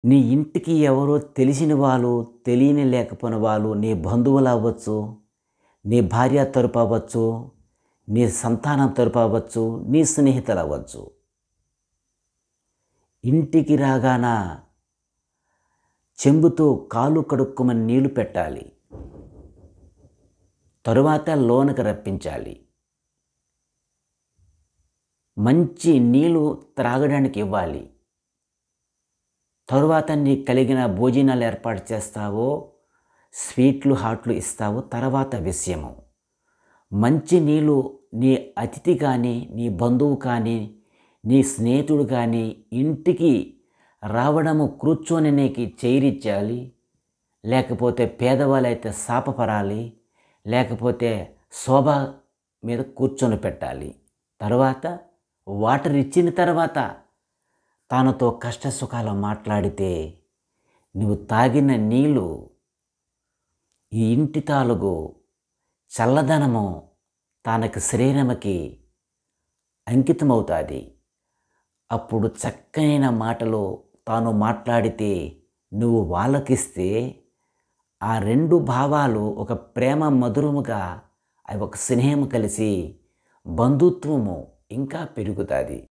నీ ఇంటికి ఎవరో తెలిసిన వాళ్ళు, తెలియని లేకపోయిన వాళ్ళు, నీ బంధువులు అవ్వచ్చు, నీ భార్య తరపు అవ్వచ్చు, నీ సంతానం తరపు అవ్వచ్చు, నీ స్నేహితులు అవ్వచ్చు. ఇంటికి రాగాన చెంబుతో కాళ్ళు కడుక్కోమని నీళ్లు పెట్టాలి. తరువాత లోనకి రప్పించాలి. మంచి నీళ్లు త్రాగడానికి ఇవ్వాలి. తరువాత నీకు కలిగిన భోజనాలు ఏర్పాటు చేస్తావో, స్వీట్లు హాట్లు ఇస్తావో తర్వాత విషయము. మంచి నీళ్ళు నీ అతిథి కానీ, నీ బంధువు కానీ, నీ స్నేహితుడు కానీ ఇంటికి రావడము కూర్చొని నీకు చైరిచ్చాలి. లేకపోతే పేదవాళ్ళైతే శాపపరాలి. లేకపోతే శోభ మీద కూర్చొని పెట్టాలి. తర్వాత వాటర్ ఇచ్చిన తర్వాత తనతో కష్ట సుఖాలు మాట్లాడితే నువ్వు తాగిన నీళ్ళు ఈ ఇంటి తాలూకు చల్లదనము తనకి శరీరముకి అంకితమవుతుంది. అప్పుడు చక్కనైన మాటలు తాను మాట్లాడితే నువ్వు వాళ్ళకిస్తే ఆ రెండు భావాలు ఒక ప్రేమ మధురముగా అవి ఒక స్నేహం కలిసి బంధుత్వము ఇంకా పెరుగుతుంది.